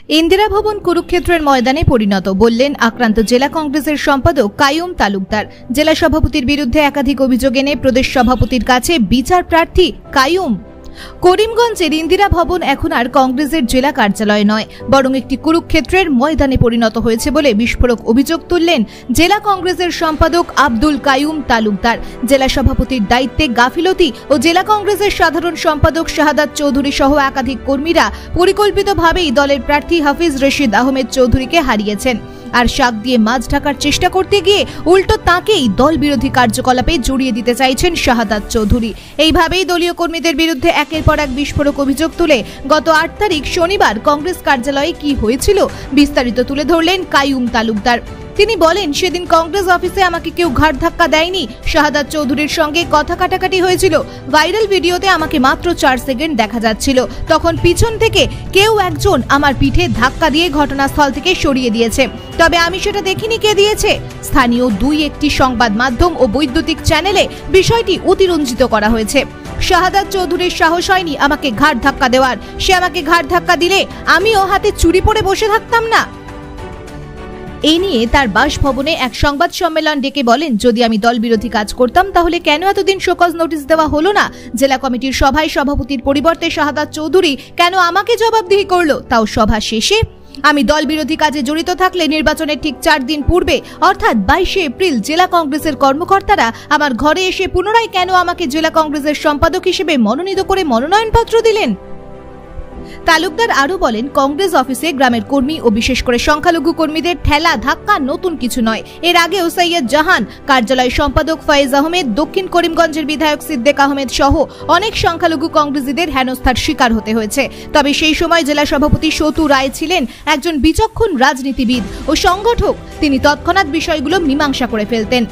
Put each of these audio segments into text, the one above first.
ইন্দিরা ভবন কুরুক্ষেত্রের ময়দানে পরিণত বললেন আক্রান্ত জেলা কংগ্রেসের সম্পাদক কাইয়ুম তালুকদার। জেলা সভাপতির বিরুদ্ধে একাধিক অভিযোগ এনে প্রদেশ সভাপতির কাছে বিচার প্রার্থী কাইয়ুম। করিমগঞ্জের ইন্দিরা ভবন এখন আর কংগ্রেসের জেলা কার্যালয় নয়, বরং একটি কুরুক্ষেত্রের ময়দানে পরিণত হয়েছে বলে বিস্ফোরক অভিযোগ তুললেন জেলা কংগ্রেসের সম্পাদক আব্দুল কাইয়ুম তালুকদার। জেলা সভাপতির দায়িত্বে গাফিলতি ও জেলা কংগ্রেসের সাধারণ সম্পাদক শাহাদাত চৌধুরী সহ একাধিক কর্মীরা পরিকল্পিতভাবেই দলের প্রার্থী হাফিজ রশিদ আহমেদ চৌধুরীকে হারিয়েছেন। আর শাক দিয়ে মাছ ঢাকার চেষ্টা করতে গিয়ে উল্টো তাঁকেই দল বিরোধী কার্যকলাপে জড়িয়ে দিতে চাইছেন শাহাদাত চৌধুরী। এইভাবেই দলীয় কর্মীদের বিরুদ্ধে একের পর এক বিস্ফোরক অভিযোগ তুলে গত ৮ তারিখ শনিবার কংগ্রেস কার্যালয়ে কি হয়েছিল বিস্তারিত তুলে ধরলেন কাইয়ুম তালুকদার। তিনি বলেন, সেদিন কংগ্রেস অফিসে আমাকে কেউ ঘাড় ধাক্কা দেয়নি। শাহাদাত চৌধুরীর সঙ্গে কথা কাটাকাটি হয়েছিল। ভাইরাল ভিডিওতে আমাকে মাত্র ৪ সেকেন্ড দেখা যাচ্ছিল। তখন পিছন থেকে কেউ একজন আমার পিঠে ধাক্কা দিয়ে ঘটনাস্থল থেকে সরিয়ে দিয়েছে, তবে আমি সেটা দেখিনি কে দিয়েছে। স্থানীয় ২-১টি সংবাদ মাধ্যম ও বৈদ্যুতিক চ্যানেলে বিষয়টি অতিরঞ্জিত করা হয়েছে। শাহাদাত চৌধুরীর সাহস হয়নি আমাকে ঘাড় ধাক্কা দেওয়ার। সে আমাকে ঘাড় ধাক্কা দিলে আমিও হাতে চুরি পরে বসে থাকতাম না। এই নিয়ে তার বাসভবনে এক সংবাদ সম্মেলন ডেকে বলেন, যদি আমি দল বিরোধী কাজ করতাম তাহলে কেন এতদিন শোকজ নোটিশ দেওয়া হলো না? জেলা কমিটির সভায় সভাপতির পরিবর্তে শাহাদাত চৌধুরী কেন আমাকে জবাবদিহি করলো, তাও সভা শেষে? আমি দল বিরোধী কাজে জড়িত থাকলে নির্বাচনের ঠিক ৪ দিন পূর্বে অর্থাৎ ২২শে এপ্রিল জেলা কংগ্রেসের কর্মকর্তারা আমার ঘরে এসে পুনরায় কেন আমাকে জেলা কংগ্রেসের সম্পাদক হিসেবে মনোনীত করে মনোনয়নপত্র দিলেন? তালুকদার আরো বলেন, কংগ্রেস অফিসে গ্রামের কর্মী ও বিশেষ করে সংখ্যালঘু কর্মীদের ঠেলা ধাক্কা নতুন কিছু নয়। এর আগেও সৈয়দ জাহান, কার্যালয় সম্পাদক ফয়েজ আহমেদ, দক্ষিণ করিমগঞ্জের বিধায়ক সিদ্দিক আহমেদ সহ অনেক সংখ্যালঘু কংগ্রেসীদের হেনস্থার শিকার হতে হয়েছে। তবে সেই সময় জেলা সভাপতি সতু রায় ছিলেন একজন বিচক্ষণ রাজনীতিবিদ ও সংগঠক। তিনি তৎক্ষণাৎ বিষয়গুলো মীমাংসা করে ফেলতেন।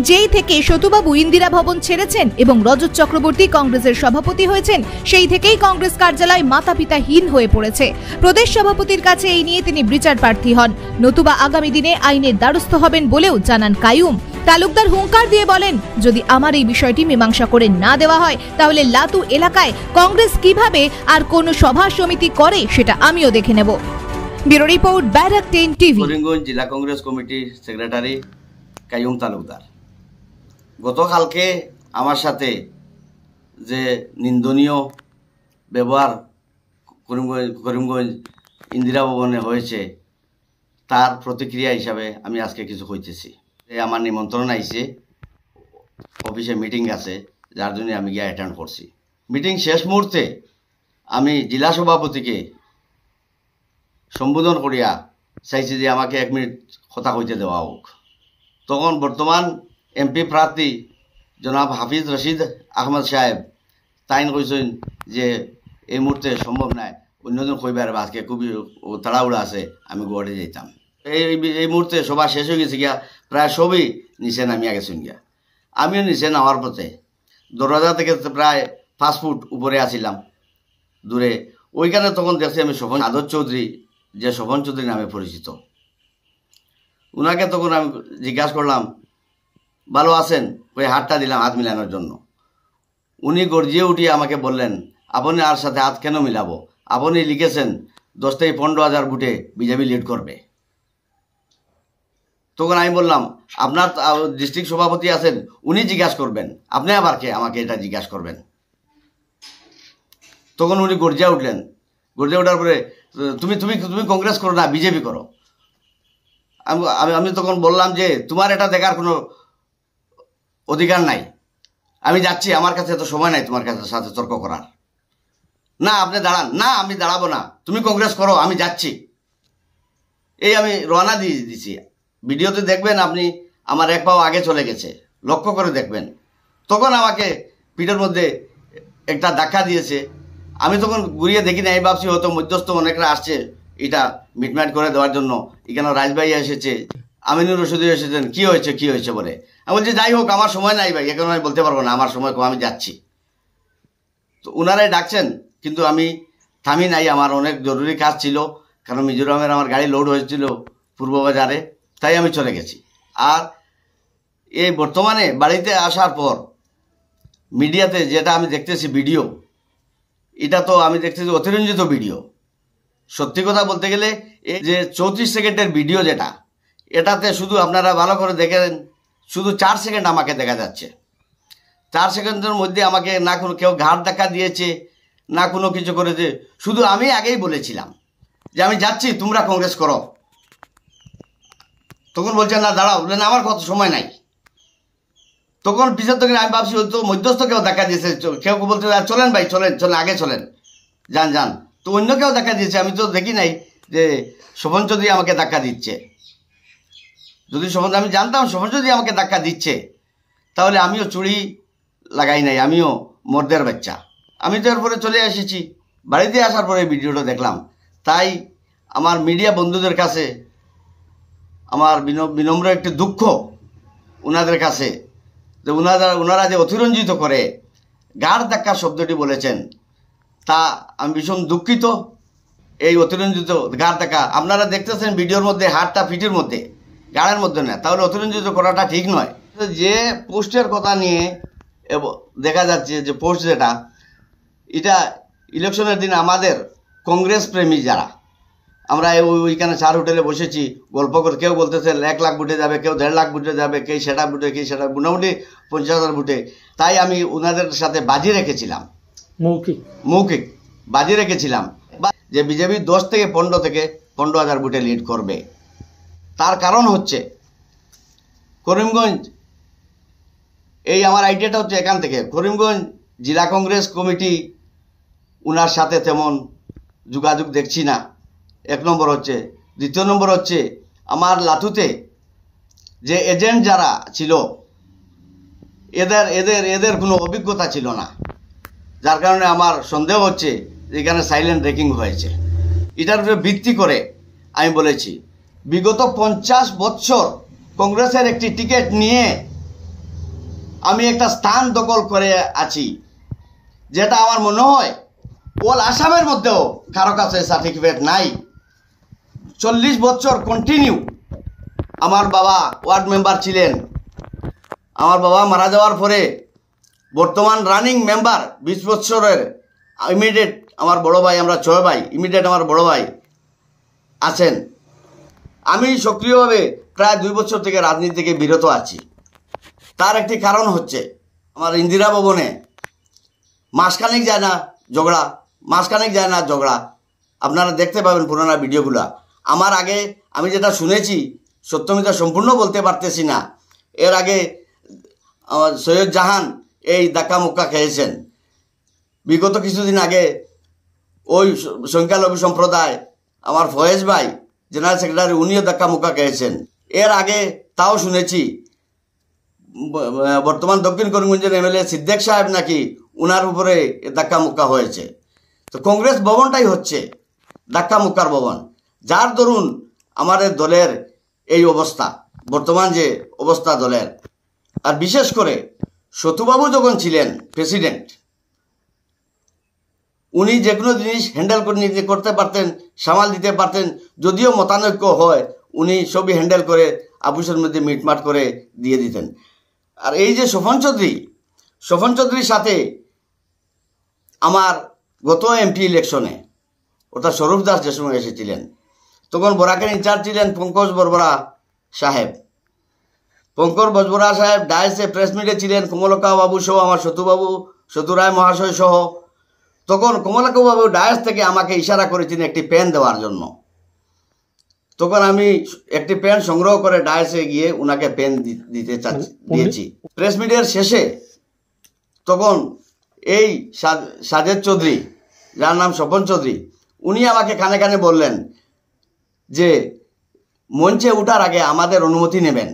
যেই থেকে সতুবাবু ইন্দিরা ভবন ছেড়েছেন এবং রজত চক্রবর্তী কংগ্রেসের সভাপতি হয়েছেন, সেই থেকেই কংগ্রেস কার্যালয় মাথাপিতাহীন হয়ে পড়েছে। প্রদেশ সভাপতির কাছে এই নিয়ে তিনি বিচার প্রার্থী হন, নতুবা আগামী দিনে আইনের দ্বারস্থ হবেন বলেও জানান কাইয়ুম তালুকদার। হুঙ্কার দিয়ে বলেন, যদি আমার এই বিষয়টি মীমাংসা করে না দেওয়া হয় তাহলে লাতু এলাকায় কংগ্রেস কিভাবে আর কোন সভা সমিতি করে সেটা আমিও দেখে নেব। Bureau report, Barak 10 TV. Karimganj জেলা কংগ্রেস কমিটির সেক্রেটারি কাইয়ুম তালুকদার। গতকালকে আমার সাথে যে নিন্দনীয় ব্যবহার করিমগঞ্জ ইন্দিরা ভবনে হয়েছে, তার প্রতিক্রিয়া হিসাবে আমি আজকে কিছু কইতেছি। আমার নিমন্ত্রণ আইছে, অফিসে মিটিং আছে, যার জন্য আমি গিয়ে অ্যাটেন্ড করছি। মিটিং শেষ মুহূর্তে আমি জেলা সভাপতিকে সম্বোধন করিয়া চাইছি যে আমাকে 1 মিনিট কথা কইতে দেওয়া হোক। তখন বর্তমান এমপি প্রার্থী জনাব হাফিজ রশিদ আহমদ সাহেব তাইন কইছেন যে এই মুহূর্তে সম্ভব নাই, অন্যদিন কইবার আজকে খুবই তাড়াহুড়া আছে, আমি গড়ে যেতাম। এই মুহূর্তে সভা শেষ হয়ে গেছে গিয়া, প্রায় সবই নিচে নামিয়া গেছেন গিয়া। আমিও নিচে নামার পথে দরজা থেকে প্রায় 5 ফুট উপরে আসিলাম দূরে। ওইখানে তখন দেখছি আমি শোভন আদর চৌধুরী, যে শোভন চৌধুরী নামে পরিচিত, উনাকে তখন আমি জিজ্ঞাসা করলাম, ভালো আছেন? ওই হাতটা দিলাম হাত মিলানোর জন্য। উনি গর্জিয়ে উঠিয়ে আমাকে বললেন, আপনি আর সাথে হাত কেন মিলাবো? আপনি লিখেছেন 10 থেকে 15,000 ভোটে বিজেপি লিড করবে। তখন আমি বললাম, আপনার ডিস্ট্রিক্ট সভাপতি আছেন, উনি জিজ্ঞাসা করবেন, আপনি আবার কে আমাকে এটা জিজ্ঞাসা করবেন? তখন উনি গর্জিয়ে উঠলেন। গর্জিয়ে ওঠার পরে, তুমি তুমি তুমি কংগ্রেস করো না, বিজেপি করো। আমি তখন বললাম যে তোমার এটা দেখার কোনো অধিকার নাই, আমি যাচ্ছি, আমার কাছে এত সময় নাই তোমার কাছে সাথে তর্ক করার। না আপনি দাঁড়ান। না আমি দাঁড়াবো না, তুমি কংগ্রেস করো, আমি যাচ্ছি। এই আমি রওনা দিয়ে দিছি। ভিডিওতে দেখবেন আপনি, আমার 1 পাও আগে চলে গেছে, লক্ষ্য করে দেখবেন। তখন আমাকে পিঠের মধ্যে একটা ধাক্কা দিয়েছে। আমি তখন ঘুরিয়ে দেখি না, এই ভাবছি হয়তো মধ্যস্থ অনেকরা আসছে এটা মিটমাট করে দেওয়ার জন্য। এখানে রাজভাই এসেছে, আমিনুর রশিদ এসেছেন, কি হয়েছে বলে। আমি বলছি যাই হোক, আমার সময় নাই ভাই, এখন আমি বলতে পারবো না, আমার সময় কম, আমি যাচ্ছি। তো ওনারাই ডাকছেন, কিন্তু আমি থামি নাই, আমার অনেক জরুরি কাজ ছিল, কারণ মিজোরামের আমার গাড়ি লোড হয়েছিল পূর্ববাজারে, তাই আমি চলে গেছি। আর এই বর্তমানে বাড়িতে আসার পর মিডিয়াতে যেটা আমি দেখতেছি ভিডিও, এটা তো আমি দেখতেছি অতিরঞ্জিত ভিডিও। সত্যি কথা বলতে গেলে এই যে 34 সেকেন্ডের ভিডিও যেটা, এটাতে শুধু আপনারা ভালো করে দেখেন, শুধু 4 সেকেন্ড আমাকে দেখা যাচ্ছে। 4 সেকেন্ডের মধ্যে আমাকে না কোনো কেউ ঘাট ধাক্কা দিয়েছে, না কোনো কিছু করেছে। শুধু আমি আগেই বলেছিলাম যে আমি যাচ্ছি, তোমরা কংগ্রেস করো। তখন বলছেন না দাঁড়াও, বললেন আমার কত সময় নাই। তখন পিছন থেকে আমি ভাবছি তো মধ্যস্থ কেউ দেখা দিয়েছে, কেউ বলতে চলেন ভাই, চলেন চলেন, আগে চলেন, যান যান। তো অন্য কেউ দেখা দিয়েছে, আমি তো দেখি নাই যে শোভন চৌধুরী আমাকে ধাক্কা দিচ্ছে। যদি শোভন, আমি জানতাম শোভন চৌধুরী আমাকে ধাক্কা দিচ্ছে, তাহলে আমিও চুড়ি লাগাই নাই, আমিও মর্দের বাচ্চা। আমি তো এরপরে চলে এসেছি, বাড়িতে আসার পরে ভিডিওটা দেখলাম। তাই আমার মিডিয়া বন্ধুদের কাছে আমার বিনম্র একটি দুঃখ ওনাদের কাছে, যে ওনারা যে অতিরঞ্জিত করে গাড় ধাক্কা শব্দটি বলেছেন, তা আমি ভীষণ দুঃখিত। এই অতিরঞ্জিত গাড় ধাক্কা আপনারা দেখতেছেন ভিডিওর মধ্যে, হাতটা ফিটের মধ্যে, গাড়ের মধ্যে না, তাহলে অতিরঞ্জিত করাটা ঠিক নয়। যে পোস্টের কথা নিয়ে দেখা যাচ্ছে যে পোস্ট যেটা, এটা ইলেকশনের দিন আমাদের কংগ্রেস প্রেমী যারা, আমরা ওইখানে 4 হোটেলে বসেছি গল্প করে, কেউ বলতেছে 1 লাখ ভোটে যাবে, কেউ 1.5 লাখ ভোটে যাবে, কে সেটা ভোটে, কে সেটা, মোটামুটি 50,000 ভোটে। তাই আমি ওনাদের সাথে বাজি রেখেছিলাম, মৌখিক বাজি রেখেছিলাম যে বিজেপি 10 থেকে 15,000 ভোটে লিড করবে। তার কারণ হচ্ছে করিমগঞ্জ, এই আমার আইডিয়াটা হচ্ছে এখান থেকে, করিমগঞ্জ জেলা কংগ্রেস কমিটি ওনার সাথে তেমন যোগাযোগ দেখছি না, 1 নম্বর হচ্ছে। 2 নম্বর হচ্ছে আমার লাতুতে যে এজেন্ট যারা ছিল, এদের কোনো অভিজ্ঞতা ছিল না, যার কারণে আমার সন্দেহ হচ্ছে এখানে সাইলেন্ট রেকিং হয়েছে। এটার উপরে ভিত্তি করে আমি বলেছি, বিগত 50 বছর কংগ্রেসের একটি টিকিট নিয়ে আমি একটা স্থান দখল করে আছি, যেটা আমার মনে হয় অল আসামের মধ্যেও কারো কাছে সার্টিফিকেট নাই। 40 বছর কন্টিনিউ আমার বাবা ওয়ার্ড মেম্বার ছিলেন। আমার বাবা মারা যাওয়ার পরে বর্তমান রানিং মেম্বার 20 বছরের ইমিডিয়েট আমার বড় ভাই, আমরা 6 ভাই, ইমিডিয়েট আমার বড় ভাই আছেন। আমি সক্রিয়ভাবে প্রায় 2 বছর থেকে রাজনীতি থেকে বিরত আছি। তার একটি কারণ হচ্ছে আমার ইন্দিরা ভবনে মাসখানেক যায় না ঝগড়া, আপনারা দেখতে পাবেন পুরোনো ভিডিওগুলা। আমার আগে আমি যেটা শুনেছি, সত্যমিতা সম্পূর্ণ বলতে পারতেছি না, এর আগে আমার সৈয়দ জাহান এই ধাক্কা মুক্কা খেয়েছেন। বিগত কিছুদিন আগে ওই সংখ্যালঘু সম্প্রদায় আমার ফয়েজ ভাই জেনারেল সেক্রেটারি, উনিও ধাক্কা মুক্কা খেয়েছেন। এর আগে তাও শুনেছি বর্তমান দক্ষিণ করিমগঞ্জের এমএলএ সিদ্দিক সাহেব নাকি উনার উপরে ধাক্কা মুক্কা হয়েছে। তো কংগ্রেস ভবনটাই হচ্ছে ধাক্কা মুক্কার ভবন, যার দরুন আমাদের দলের এই অবস্থা, বর্তমান যে অবস্থা দলের। আর বিশেষ করে সতুবাবু যখন ছিলেন প্রেসিডেন্ট, উনি যে কোনো জিনিস হ্যান্ডেল করতে পারতেন, সামাল দিতে পারতেন। যদিও মতানৈক্য হয়, উনি সবই হ্যান্ডেল করে আপুসের মধ্যে মিটমাট করে দিয়ে দিতেন। আর এই যে শোভন চৌধুরীর সাথে আমার গত এমপি ইলেকশনে, অর্থাৎ স্বরূপ দাস যে সময় এসেছিলেন, তখন বরাকের ইনচার্জ ছিলেন পঙ্কজ বরবরা সাহেব। ডায়েসে প্রেস মিটে ছিলেন কমলকা বাবু সহ, আমার সতুরায় মহাশয় সহ। তখন কমলকা বাবু ডায়েস থেকে আমাকে ইশারা করেছিলেন একটি পেন দেওয়ার জন্য। তখন আমি একটি পেন সংগ্রহ করে ডায়েসে গিয়ে উনাকে পেন দিয়েছি। প্রেস মিটের শেষে তখন এই সাজেদ চৌধুরী, যার নাম স্বপন চৌধুরী, উনি আমাকে কানে কানে বললেন যে মঞ্চে ওঠার আগে আমাদের অনুমতি নেবেন।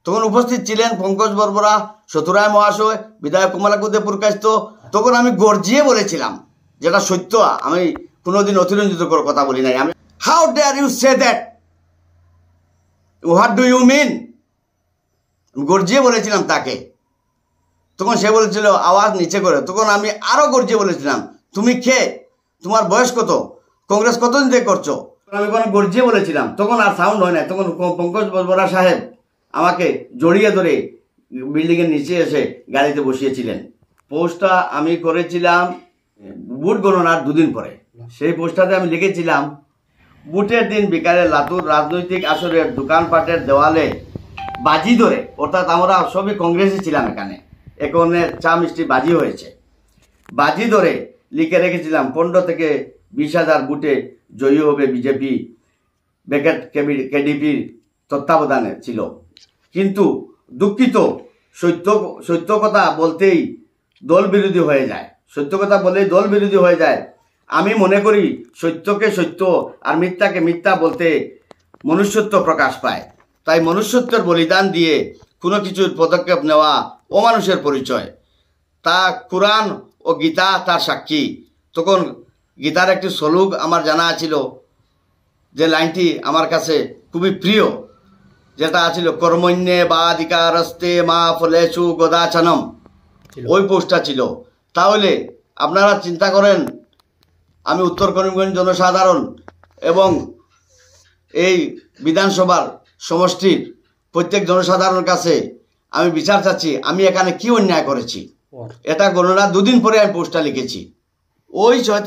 তখন উপস্থিত ছিলেন পঙ্কজ বরবরা, সতুরায় মহাশয়, বিধায়ক কমলাকুদে পুরকাস্ত। তখন আমি গর্জিয়ে বলেছিলাম, যেটা সত্য, আমি কোনোদিন অতিরঞ্জিত করে কথা বলি নাই। আমি how dare you say that, what do you mean, গর্জিয়ে বলেছিলাম তাকে। তখন সে বলেছিল আওয়াজ নিচে করে। তখন আমি আরো গর্জিয়ে বলেছিলাম, তুমি কে, তোমার বয়স কত, কংগ্রেস কতদিন থেকে করছো, আমি কোনো গর্জিয়ে বলেছিলাম। তখন আর সাউন্ড হয় না। তখন পঙ্কজ বরবরা সাহেব আমাকে জড়িয়ে ধরে বিল্ডিংয়ের নিচে এসে গাড়িতে বসিয়েছিলেন। পোস্টটা আমি করেছিলাম ভোট গণনার 2 দিন পরে। সেই পোস্টারে আমি লিখেছিলাম, বুটের দিন বিকালে লাতুর রাজনৈতিক আসরের দোকানপাটের দেওয়ালে বাজি ধরে, অর্থাৎ আমরা সবই কংগ্রেসে ছিলাম, এখানে চা মিষ্টি বাজি হয়েছে, বাজি ধরে লিখে রেখেছিলাম 15 থেকে 20,000 বুটে জয়ী হবে বিজেপি, ব্যাকেট কেডিপির তত্ত্বাবধানে ছিল। কিন্তু দুঃখিত, সত্য কথা বলতেই দল বিরোধী হয়ে যায়, সত্য কথা বলেই দল বিরোধী হয়ে যায়। আমি মনে করি সত্যকে সত্য আর মিথ্যাকে মিথ্যা বলতে মনুষ্যত্ব প্রকাশ পায়। তাই মনুষ্যত্বের বলিদান দিয়ে কোনো কিছুর পদক্ষেপ নেওয়া অমানুষের পরিচয়। তা কোরআন ও গীতা তার সাক্ষী। তখন গীতার একটি শ্লোক আমার জানা ছিল, যে লাইনটি আমার কাছে খুবই প্রিয়, যেটা ছিল কর্মণ্যে বাধিকারস্তে মা ফলেষু গদাচনম, ওই পোস্টটা ছিল। তাহলে আপনারা চিন্তা করেন, আমি উত্তর করিমগঞ্জ জনসাধারণ এবং এই বিধানসভার সমষ্টির প্রত্যেক জনসাধারণের কাছে আমি বিচার চাচ্ছি, আমি এখানে কি অন্যায় করেছি। এটা গণনা 2 দিন পরে আমি পোস্টটা লিখেছি, ওই 6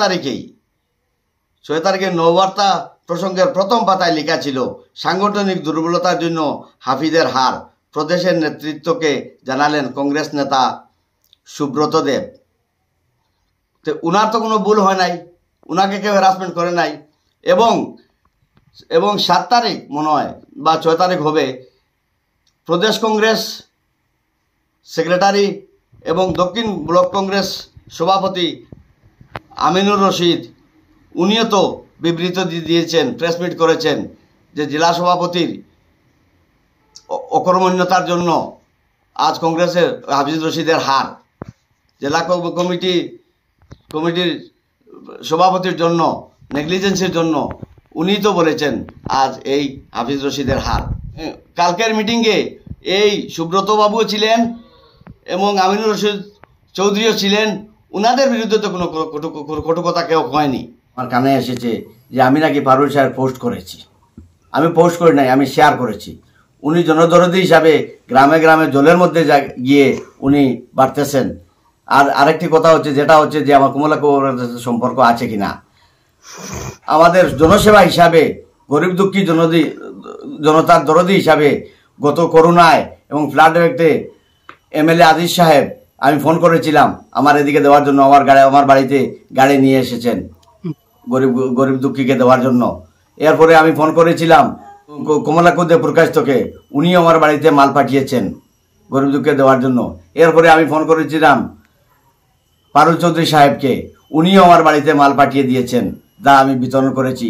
তারিখে নববার্তা প্রসঙ্গের প্রথম পাতায় লেখা ছিল, সাংগঠনিক দুর্বলতার জন্য হাফিজের হার, প্রদেশের নেতৃত্বকে জানালেন কংগ্রেস নেতা সুব্রত দেব। তো উনার তো কোনো ভুল হয় নাই, উনাকে কেউ হ্যারাসমেন্ট করে নাই। এবং 7 তারিখ মনে হয় বা 6 তারিখ হবে, প্রদেশ কংগ্রেস সেক্রেটারি এবং দক্ষিণ ব্লক কংগ্রেস সভাপতি আমিনুর রশিদ, উনিও তো বিবৃতি দিয়েছেন, প্রেস মিট করেছেন, যে জেলা সভাপতির অকর্মণ্যতার জন্য আজ কংগ্রেসের হাফিজ রশিদের হার, জেলা কমিটির সভাপতির জন্য নেগলিজেন্সের জন্য উনি তো বলেছেন আজ এই হাফিজ রশিদের হার। কালকের মিটিংয়ে এই সুব্রত বাবুও ছিলেন এবং আমিনুর রশিদ চৌধুরীও ছিলেন, উনাদের বিরুদ্ধে তো কোনো কটু কথা কেউ হয়নি। আমার কানে এসেছে যে আমি নাকি পারুল সাহেব পোস্ট করেছি। আমি পোস্ট করি নাই, আমি শেয়ার করেছি। উনি জনদরদি হিসাবে গ্রামে গ্রামে জলের মধ্যে গিয়ে উনি বাড়তেছেন। আর আরেকটি কথা হচ্ছে, যেটা হচ্ছে যে আমার কমলা কুমারের সম্পর্ক আছে কিনা, আমাদের জনসেবা হিসাবে, গরিব দুঃখী জনতার দরদি হিসাবে গত করোনায় এবং ফ্লাড এফেক্টে এমএলএ আজিজ সাহেব আমি ফোন করেছিলাম আমার এদিকে দেওয়ার জন্য, আমার বাড়িতে গাড়ি নিয়ে এসেছেন গরিব দুঃখীকে দেওয়ার জন্য। এরপরে আমি ফোন করেছিলাম কমলাকুদে প্রকাশকে, উনিও আমার বাড়িতে মাল পাঠিয়েছেন গরিব দুঃখীকে দেওয়ার জন্য। এরপরে আমি ফোন করেছিলাম পারুল চৌধুরী সাহেবকে, উনিও আমার বাড়িতে মাল পাঠিয়ে দিয়েছেন, যা আমি বিতরণ করেছি।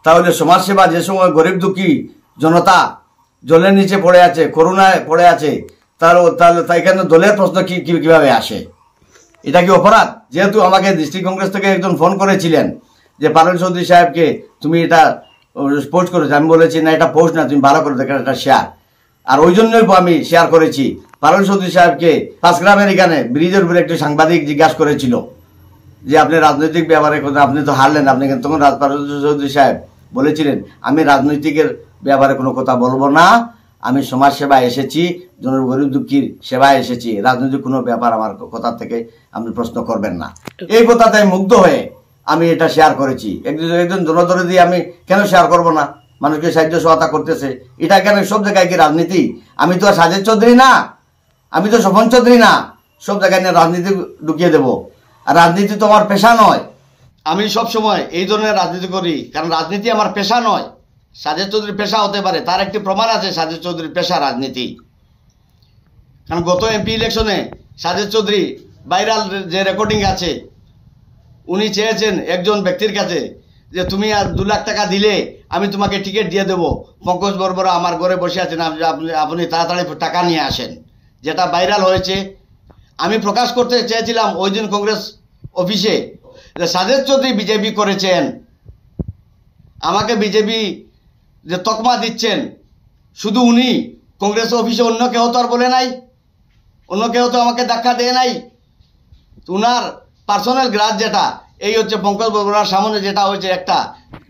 তাহলে সমাজসেবা, যে সময় গরিব দুঃখী জনতা জলের নিচে পড়ে আছে, করোনায় পড়ে আছে, তাহলে তাই কেন দলের প্রশ্ন কিভাবে আসে? এটা কি অপরাধ? যেহেতু আমাকে ডিস্ট্রিক্ট কংগ্রেস থেকে একজন ফোন করেছিলেন যে পারুল চৌধুরী সাহেবকে তুমি এটা পোস্ট করেছো, আমি বলেছি না, এটা পোস্ট না, তুমি ভালো করে দেখো, এটা শেয়ার। আর ওই জন্যই আমি শেয়ার করেছি। পারুল চৌধুরী সাহেবকে পাঁচগ্রামের এখানে ব্রিজের উপরে একটি সাংবাদিক জিজ্ঞাসা করেছিল যে আপনি রাজনৈতিক ব্যাপারে, আপনি তো হারলেন, আপনি তখন পারুল চৌধুরী সাহেব বলেছিলেন আমি রাজনৈতিকের ব্যাপারে কোনো কথা বলবো না, আমি সমাজ সেবায় এসেছি, গরিব দুঃখীর সেবায় এসেছি, রাজনৈতিক কোনো ব্যাপার আমার কথা থেকে আপনি প্রশ্ন করবেন না। এই কথাটাই মুগ্ধ হয়ে আমি এটা শেয়ার করেছি। একজন জনদরদি আমি কেন শেয়ার করব না? মানুষকে সাহায্য সহায়তা করতেছে, এটা কেন সব জায়গায় কি রাজনীতি? আমি তো আর সাজেদ চৌধুরী না, আমি তো স্বপন চৌধুরী না, সব জায়গায় নিয়ে রাজনীতি ঢুকিয়ে দেব। আর রাজনীতি তো আমার পেশা নয়। আমি সব সময় এই ধরনের রাজনীতি করি, কারণ রাজনীতি আমার পেশা নয়। সাজেদ চৌধুরীর পেশা হতে পারে, তার একটি প্রমাণ আছে, সাজেদ চৌধুরীর পেশা রাজনীতি। কারণ গত এমপি ইলেকশনে সাজেদ চৌধুরী ভাইরাল যে রেকর্ডিং আছে, উনি চেয়েছেন একজন ব্যক্তির কাছে যে তুমি আর 2 লাখ টাকা দিলে আমি তোমাকে টিকিট দিয়ে দেবো, পঙ্কজ বর্বরা আমার ঘরে বসে আছেন, আপনি তাড়াতাড়ি টাকা নিয়ে আসেন, যেটা ভাইরাল হয়েছে। আমি প্রকাশ করতে চেয়েছিলাম ওই দিন কংগ্রেস অফিসে যে সাজেদ চৌধুরী বিজেপি করেছেন, আমাকে বিজেপি যে তকমা দিচ্ছেন, শুধু উনি কংগ্রেস অফিসে, অন্য কেউ তো আর বলে নাই, অন্য কেউ তো আমাকে ধাক্কা দেয় নাই। উনার পার্সোনাল গ্রাজ যেটা, এই হচ্ছে পঙ্কজ বর্বরার সামনে যেটা হয়েছে, একটা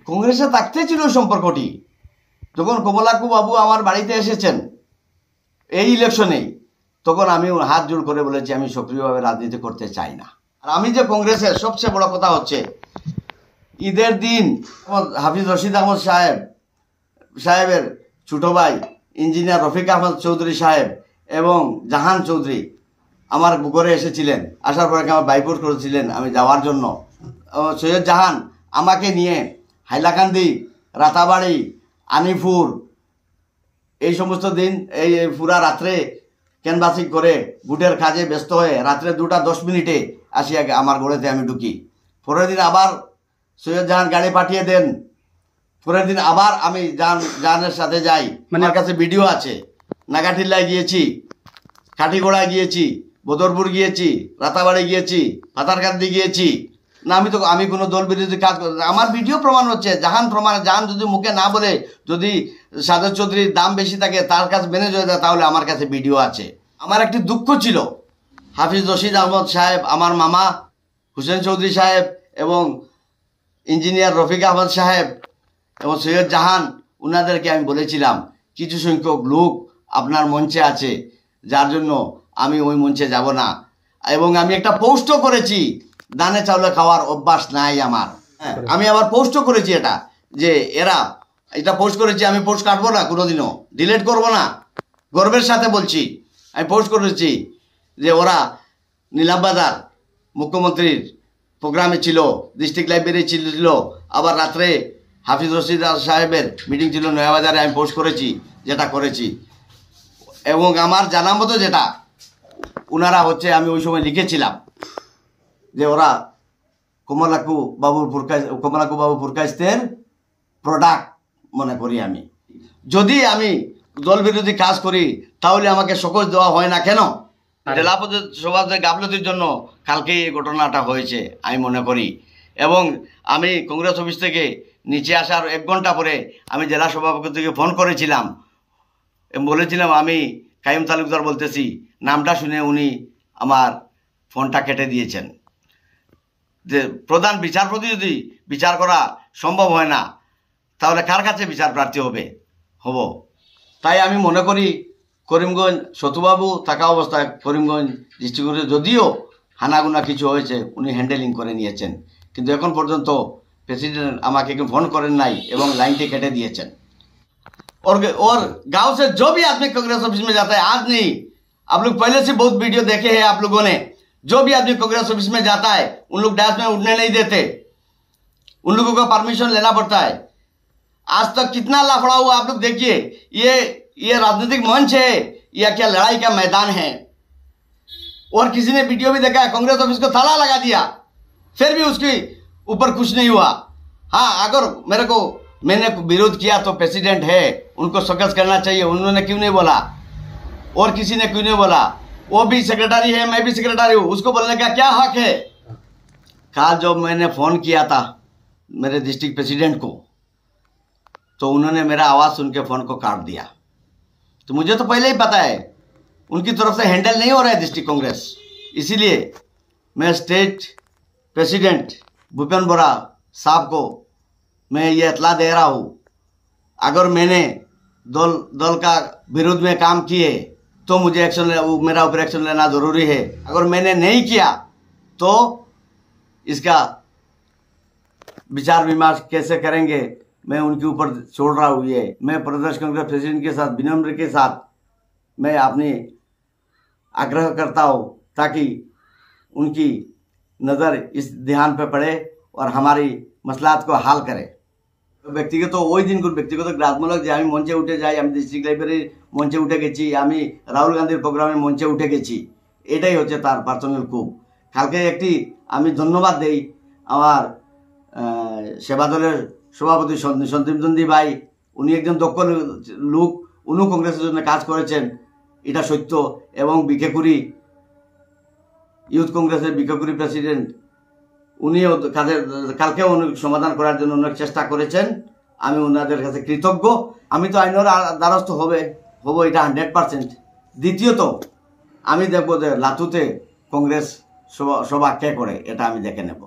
কংগ্রেসে থাকতে ছিল সম্পর্কটি। যখন কমলাকু বাবু আমার বাড়িতে এসেছেন এই ইলেকশনে, তখন আমি হাত জোড় করে বলেছি আমি সক্রিয়ভাবে রাজনীতি করতে চাই না। আর আমি যে কংগ্রেসের সবচেয়ে বড় কথা হচ্ছে, ঈদের দিন হাফিজ রশিদ আহমদ সাহেবের ছোট ভাই ইঞ্জিনিয়ার রফিক আহমদ চৌধুরী সাহেব এবং জাহান চৌধুরী আমার ঘরে এসেছিলেন। আসার পরে আমার বাইকআউট করেছিলেন আমি যাওয়ার জন্য। সৈয়দ জাহান আমাকে নিয়ে হাইলাকান্দি, রাতাবাড়ি, আনিপুর এই সমস্ত দিন এই পুরা রাত্রে ক্যানভাসিং করে বুটের কাজে ব্যস্ত হয়ে রাত্রে 2:10 আসি আমার ঘরেতে আমি ঢুকি। পরের দিন আবার সৈয়দ জাহান গাড়ি পাঠিয়ে দেন। পরের দিন আবার আমি জাহানের সাথে যাই। আমার কাছে ভিডিও আছে। নাগাটিল্লায় গিয়েছি, কাঠিগোড়ায় গিয়েছি, বদরপুর গিয়েছি, রাতাবাড়ি গিয়েছি, পাতারকান্দি গিয়েছি। না আমি কোনো দল বিরোধী কাজ করি, আমার ভিডিও প্রমাণ হচ্ছে। জাহান যদি মুখে না বলে, যদি সাদেক চৌধুরীর দাম বেশি থাকে, তার কাছে ম্যানেজ হয়ে যায়, তাহলে আমার কাছে ভিডিও আছে। আমার একটি দুঃখ ছিল, হাফিজ রশিদ আহমদ সাহেব, আমার মামা হুসেন চৌধুরী সাহেব এবং ইঞ্জিনিয়ার রফিক আহমদ সাহেব এবং সৈয়দ জাহান, উনাদেরকে আমি বলেছিলাম কিছু সংখ্যক লোক আপনার মঞ্চে আছে, যার জন্য আমি ওই মঞ্চে যাব না। এবং আমি একটা পোস্টও করেছি, দানে চাউলে খাওয়ার অভ্যাস নাই আমার। আমি আবার পোস্টও করেছি এটা, যে এটা পোস্ট করেছি, আমি পোস্ট কাটবো না, কোনোদিনও ডিলিট করব না, গর্বের সাথে বলছি। আমি পোস্ট করেছি যে ওরা নীলামবাজার মুখ্যমন্ত্রীর প্রোগ্রামে ছিল, ডিস্ট্রিক্ট লাইব্রেরি ছিল, আবার রাত্রে হাফিজ রশিদ সাহেবের মিটিং ছিল নয়াবাজারে। আমি পোস্ট করেছি যেটা করেছি। এবং আমার জানা মতো যেটা ওনারা হচ্ছে, আমি ওই সময় লিখেছিলাম যে ওরা কমলাকু বাবু পুরকাইস্তের প্রোডাক্ট মনে করি আমি। যদি আমি দল বিরোধী কাজ করি তাহলে আমাকে সকজ দেওয়া হয় না কেন? জেলা সভাপতির গাফলতির জন্য কালকে এই ঘটনাটা হয়েছে আমি মনে করি। এবং আমি কংগ্রেস অফিস থেকে নিচে আসার 1 ঘন্টা পরে আমি জেলা সভাপতিকে ফোন করেছিলাম, বলেছিলাম আমি কাইয়ুম তালুকদার বলতেছি। নামটা শুনে উনি আমার ফোনটা কেটে দিয়েছেন। যে প্রধান বিচারপতি যদি বিচার করা সম্ভব হয় না, তাহলে কার কাছে বিচার প্রার্থী হব? তাই আমি মনে করি করিমগঞ্জ সতুবাবু থাকা অবস্থায় করিমগঞ্জ ডিস্ট্রিক্টে যদিও হানাগুনা কিছু হয়েছে, উনি হ্যান্ডেলিং করে নিয়েছেন, কিন্তু এখন পর্যন্ত প্রেসিডেন্ট আমাকে ফোন করেন নাই এবং লাইনটি কেটে दिएছেন। और गांव से जो भी आदमी कांग्रेस ऑफिस में जाता है, आज नहीं, आप लोग पहले से बहुत वीडियो देखे हैं आप लोगों ने, जो भी आदमी कांग्रेस ऑफिस में जाता है उन लोग डैश में उठने नहीं देते, उन लोगों का परमिशन लेना पड़ता है। आज तक कितना लफड़ा हुआ आप लोग देखिए। ये राजनीतिक मंच है या क्या लड़ाई का मैदान है? और किसी ने वीडियो भी देखा है, कांग्रेस ऑफिस को ताला लगा दिया, फिर भी उसके ऊपर कुछ नहीं हुआ। हाँ, अगर मैंने विरोध किया तो प्रेसिडेंट है, उनको सकस करना चाहिए। उन्होंने क्यों नहीं बोला? और किसी ने क्यों नहीं बोला? वो भी सेक्रेटरी है, मैं भी सेक्रेटरी हूं, उसको बोलने का क्या हक है? कल जब मैंने फोन किया था मेरे डिस्ट्रिक्ट प्रेसिडेंट को, तो उन्होंने मेरा आवाज सुन के फोन को काट दिया। तो मुझे तो पहले ही पता है उनकी तरफ से हैंडल नहीं हो रहा है डिस्ट्रिक्ट कांग्रेस। इसीलिए मैं स्टेट प्रेसिडेंट भूपेन बोरा साहब को मैं ये इतला दे रहा हूँ, अगर मैंने दल का विरोध में काम किए तो मुझे मेरा ऊपर एक्शन लेना जरूरी है। अगर मैंने नहीं किया तो इसका विचार विमर्श कैसे करेंगे, मैं उनके ऊपर छोड़ रहा हूँ। ये मैं प्रदेश कांग्रेस प्रेसिडेंट के साथ विनम्र के साथ मैं अपनी आग्रह करता हूँ, ताकि उनकी नज़र इस ध्यान पे पड़े और हमारी मसलात को हाल करे। ব্যক্তিগত ওই দিনগুলো ব্যক্তিগত গ্রামমূলক যে আমি মঞ্চে উঠে যাই, আমি ডিস্ট্রিক্ট লাইব্রেরির মঞ্চে উঠে গেছি, আমি রাহুল গান্ধীর প্রোগ্রামের মঞ্চে উঠে গেছি, এটাই হচ্ছে তার পার্সোনাল খুব। কালকে একটি আমি ধন্যবাদ দেই আমার সেবা দলের সভাপতি সন্দীপ নন্দী ভাই, উনি একজন দক্ষ লোক, উনিও কংগ্রেসের জন্য কাজ করেছেন, এটা সত্য। এবং বিকেকুরি ইউথ কংগ্রেসের বিকেকুরি প্রেসিডেন্ট, উনিও কালকেও সমাধান করার জন্য অনেক চেষ্টা করেছেন, আমি ওনাদের কাছে কৃতজ্ঞ। আমি তো আইনের দ্বারস্থ হব এটা 100%। দ্বিতীয়ত আমি দেখব যে লাতুতে কংগ্রেস সভা কে করে, এটা আমি দেখে নেব।